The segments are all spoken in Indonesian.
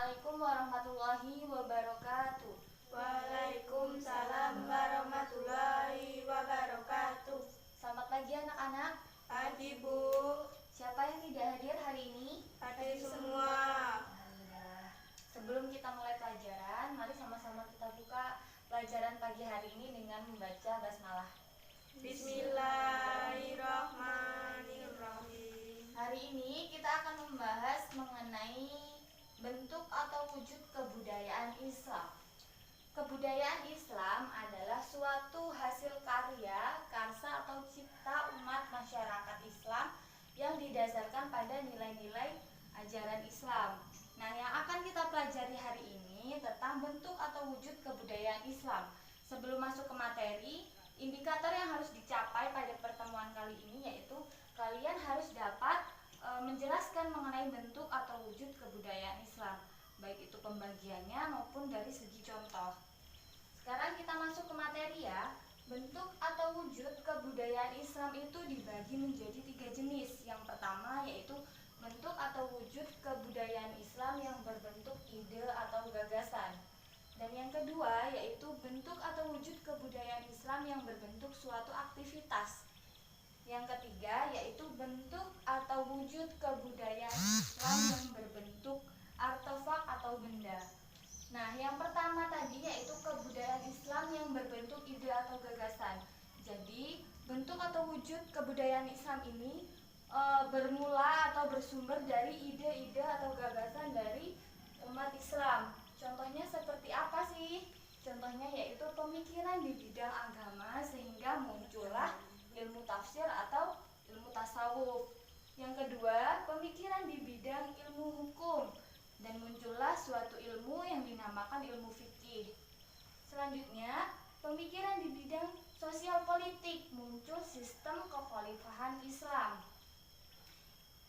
Assalamualaikum warahmatullahi wabarakatuh. Waalaikumsalam warahmatullahi wabarakatuh. Selamat pagi anak-anak. Pagi Bu. Siapa yang tidak hadir hari ini? Hadir semua. Alhamdulillah. Sebelum kita mulai pelajaran, mari sama-sama kita buka pelajaran pagi hari ini dengan membaca basmalah. Bismillahirrahmanirrahim. Hari ini kita akan membahas mengenai bentuk atau wujud kebudayaan Islam. Kebudayaan Islam adalah suatu hasil karya, karsa atau cipta umat masyarakat Islam yang didasarkan pada nilai-nilai ajaran Islam. Nah, yang akan kita pelajari hari ini tentang bentuk atau wujud kebudayaan Islam. Sebelum masuk ke materi, indikator yang harus dicapai pada pertemuan kali ini yaitu kalian harus dapat menjelaskan mengenai bentuk atau wujud kebudayaan Islam, baik itu pembagiannya maupun dari segi contoh. Sekarang kita masuk ke materi ya. Bentuk atau wujud kebudayaan Islam itu dibagi menjadi 3 jenis. Yang pertama yaitu bentuk atau wujud kebudayaan Islam yang berbentuk ide atau gagasan. Dan yang kedua yaitu bentuk atau wujud kebudayaan Islam yang berbentuk suatu aktivitas. Yang ketiga yaitu bentuk atau wujud kebudayaan Islam yang berbentuk artefak atau benda. Nah, yang pertama tadi yaitu kebudayaan Islam yang berbentuk ide atau gagasan. Jadi, bentuk atau wujud kebudayaan Islam ini bermula atau bersumber dari ide-ide atau gagasan dari umat Islam. Contohnya seperti apa sih? Contohnya yaitu pemikiran di bidang agama sehingga muncullah ilmu tafsir atau ilmu tasawuf. Yang kedua, pemikiran di bidang ilmu hukum dan muncullah suatu ilmu yang dinamakan ilmu fikih. Selanjutnya, pemikiran di bidang sosial politik, muncul sistem kekhalifahan Islam.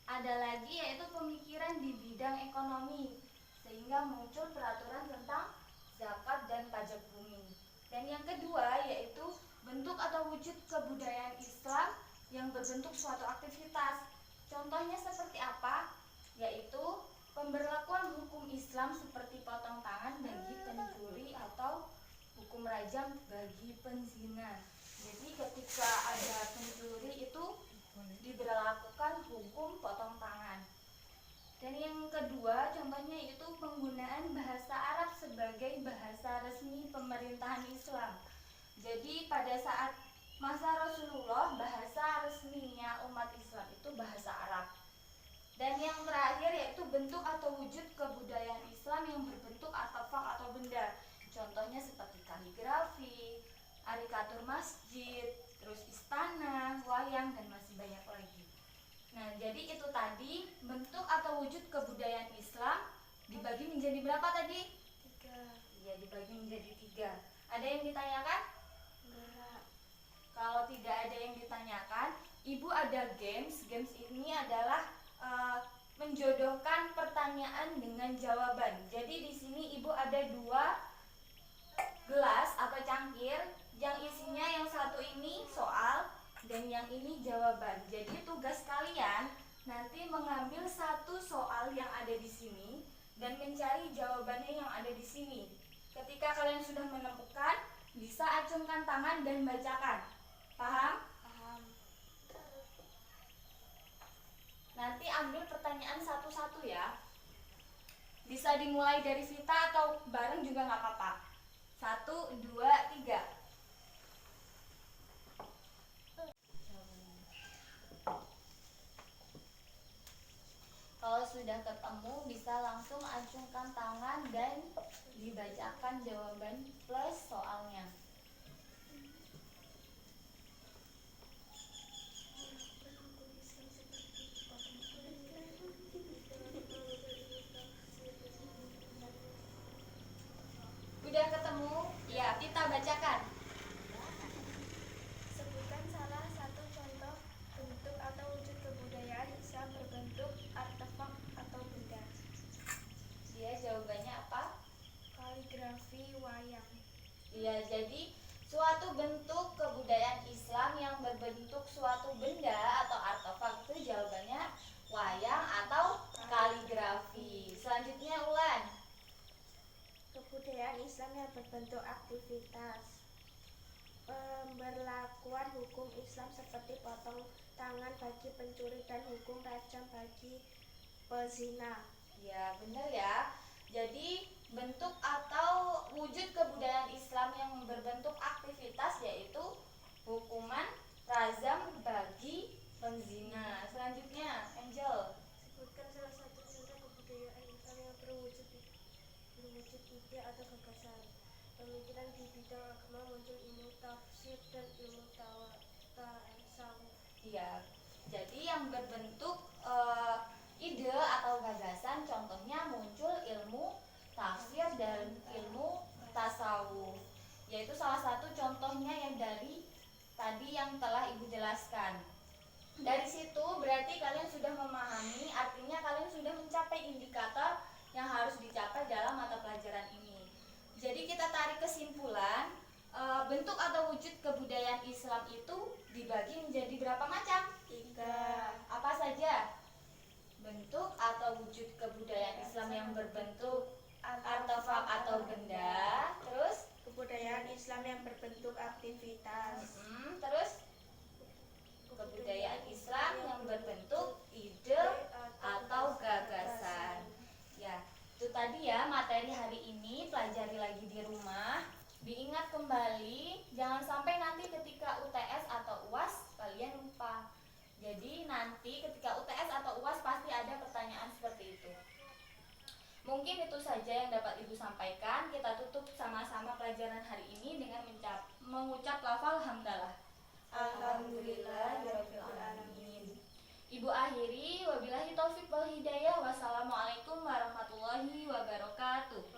Ada lagi yaitu pemikiran di bidang ekonomi sehingga muncul peraturan tentang zakat dan pajak bumi. Dan yang kedua yaitu bentuk atau wujud kebudayaan Islam yang berbentuk suatu aktivitas. Contohnya seperti apa? Yaitu pemberlakuan hukum Islam seperti potong tangan bagi pencuri atau hukum rajam bagi penzina. Jadi ketika ada pencuri itu diberlakukan hukum potong tangan. Dan yang kedua contohnya yaitu penggunaan bahasa Arab sebagai bahasa resmi pemerintahan Islam. Jadi pada saat masa Rasulullah bahasa resminya umat Islam itu bahasa Arab. Dan yang terakhir yaitu bentuk atau wujud kebudayaan Islam yang berbentuk artefak atau benda. Contohnya seperti kaligrafi, arikatur masjid, terus istana, wayang, dan masih banyak lagi. Nah, jadi itu tadi bentuk atau wujud kebudayaan Islam dibagi menjadi berapa tadi? 3. Iya, dibagi menjadi 3. Ada yang ditanyakan? Enggak. Kalau tidak ada yang ditanyakan, Ibu ada games. Games ini adalah menjodohkan pertanyaan dengan jawaban. Jadi di sini Ibu ada 2 gelas atau cangkir yang isinya yang satu ini soal dan yang ini jawaban. Jadi tugas kalian nanti mengambil satu soal yang ada di sini dan mencari jawabannya yang ada di sini. Ketika kalian sudah menemukan, bisa acungkan tangan dan bacakan. Paham? Paham. Nanti ambil pertanyaan satu-satu ya. Bisa dimulai dari Vita atau bareng juga nggak apa-apa. 1, 2, 3. Kalau sudah ketemu bisa langsung acungkan tangan dan dibacakan jawaban plus soalnya. Udah ketemu? Ya, kita bacakan. Sebutkan salah satu contoh bentuk atau wujud kebudayaan Islam berbentuk artefak atau benda. Dia jawabannya apa? Kaligrafi, wayang. Iya, jadi suatu bentuk kebudayaan Islam yang berbentuk suatu benda atau artefak itu jawabannya wayang atau kaligrafi. Selanjutnya Ulan. Kebudayaan Islam yang berbentuk aktivitas. Pemberlakuan hukum Islam seperti potong tangan bagi pencuri dan hukum rajam bagi pezina. Ya, benar ya. Jadi, bentuk atau wujud kebudayaan Islam yang berbentuk aktivitas yaitu hukuman rajam bagi penzina. Selanjutnya, Angel. Sebutkan salah satu contoh kebudayaan Islam yang berwujud ide atau gagasan. Pemikiran di bidang agama muncul ilmu tafsir dan ilmu tasawuf. Iya. Jadi yang berbentuk ide atau gagasan contohnya muncul ilmu tafsir dan ilmu tasawuf. Yaitu salah satu contohnya yang dari tadi yang telah Ibu jelaskan. Dari situ berarti kalian sudah memahami, artinya kalian sudah mencapai indikator yang harus dicapai dalam mata pelajaran ini. Jadi kita tarik kesimpulan, bentuk atau wujud kebudayaan Islam itu dibagi menjadi berapa macam? 3. Apa saja? Bentuk atau wujud kebudayaan Islam yang berbentuk artefak atau benda. Terus Kebudayaan Islam yang berbentuk aktivitas. terus kebudayaan Islam yang berbentuk ide atau gagasan. Ya, itu tadi ya materi hari ini, pelajari lagi di rumah. Diingat kembali, jangan sampai nanti ketika UTS atau UAS kalian lupa. Jadi nanti ketika UTS atau UAS pasti ada pertanyaan seperti itu. Mungkin itu saja yang dapat Ibu sampaikan. Kita tutup sama-sama pelajaran hari ini dengan mengucap lafal hamdalah. Alhamdulillahirabbil alamin. Ibu akhiri, wabillahi taufik wal hidayah. Wassalamualaikum warahmatullahi wabarakatuh.